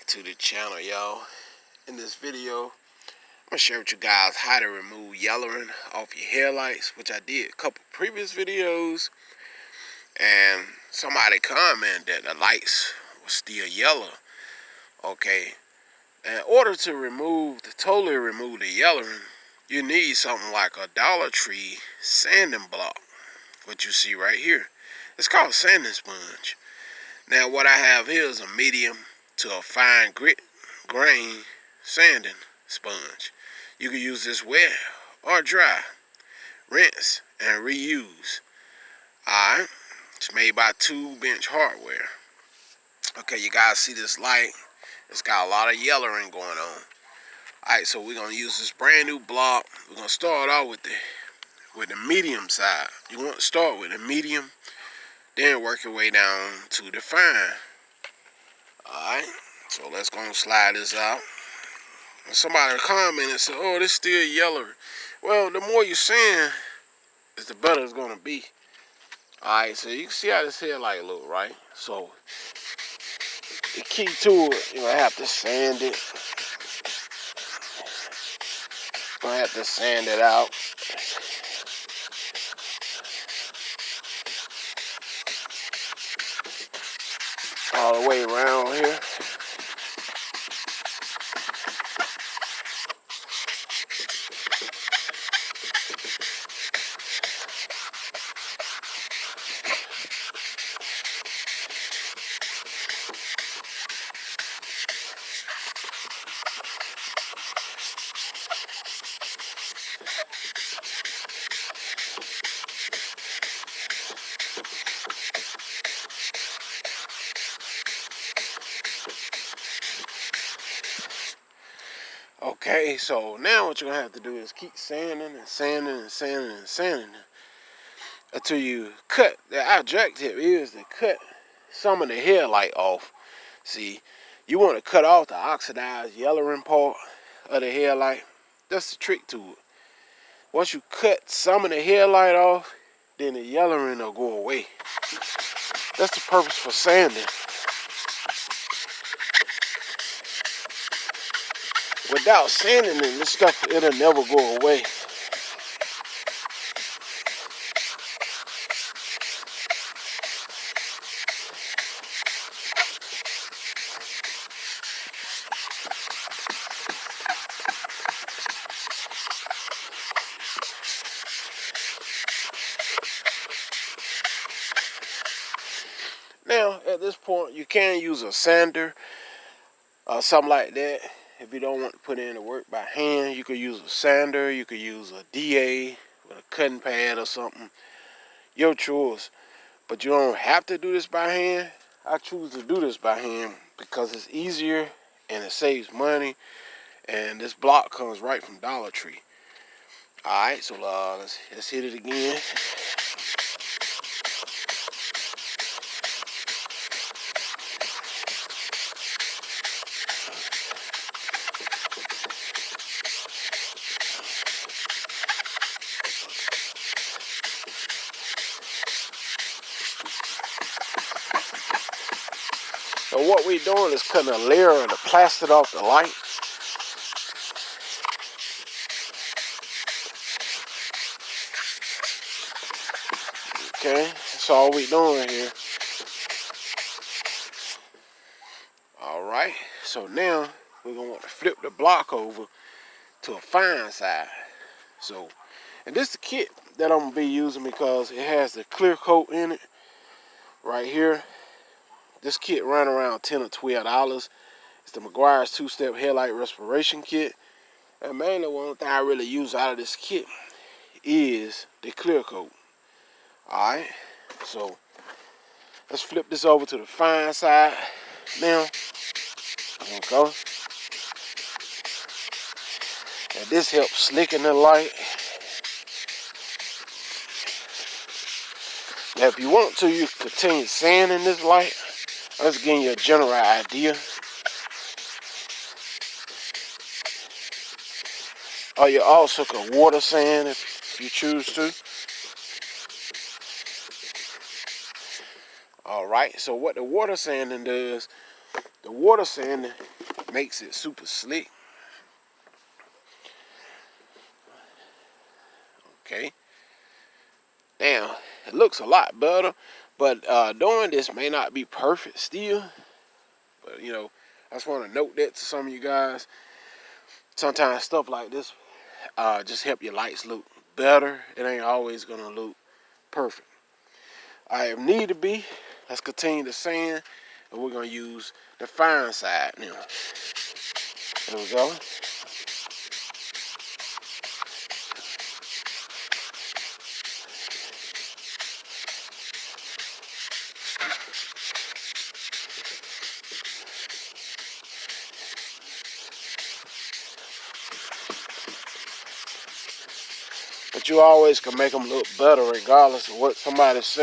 back to the channel, y'all. In this video, I'm gonna share with you guys how to remove yellowing off your headlights, which I did a couple previous videos, and somebody commented that the lights were still yellow. Okay, in order to totally remove the yellowing, you need something like a Dollar Tree sanding block, what you see right here. It's called a sanding sponge. Now what I have here is a medium to a fine grain sanding sponge. You can use this wet or dry. Rinse and reuse. Alright, it's made by 2-bench hardware. Okay, you guys see this light? It's got a lot of yellowing going on. Alright, so we're gonna use this brand new block. We're gonna start off with the medium side. You want to start with the medium, then work your way down to the fine. Alright, so let's go and slide this out. And somebody commented and said, oh, this still yellow. Well, the more you sand, the better it's going to be. Alright, so you can see how this headlight look, right? So, the key to it, you're going to have to sand it. You're going to have to sand it out. All the way around here. Okay, so now what you're going to have to do is keep sanding and sanding and sanding and sanding until you cut. The objective is to cut some of the headlight off. See, you want to cut off the oxidized yellowing part of the headlight. That's the trick to it. Once you cut some of the headlight off, then the yellowing will go away. That's the purpose for sanding. Without sanding it, this stuff, it'll never go away. Now, at this point, you can use a sander or something like that. If you don't want to put in the work by hand, you could use a sander. You could use a DA with a cutting pad or something. Your choice. But you don't have to do this by hand. I choose to do this by hand because it's easier and it saves money. And this block comes right from Dollar Tree. Alright, so let's hit it again. So what we're doing is cutting a layer of the plastic off the light. Okay, that's all we're doing here. Alright, so now we're going to want to flip the block over to a fine side. So, and this is the kit that I'm going to be using because it has the clear coat in it right here. This kit ran around $10 or $12. It's the McGuire's 2-step headlight restoration kit. And mainly one thing I really use out of this kit is the clear coat. Alright, so let's flip this over to the fine side now. There we go. And this helps slicken the light. Now if you want to, you can continue sanding this light. I'm just giving you a general idea. Or you also can water sand if you choose to. Alright, so what the water sanding does, the water sanding makes it super slick. Okay. Now, it looks a lot better, but doing this may not be perfect still. But, you know, I just want to note that to some of you guys. Sometimes stuff like this just help your lights look better. It ain't always going to look perfect. All right, if need to be, let's continue the sand, and we're going to use the fine side now. There we go. But you always can make them look better regardless of what somebody says.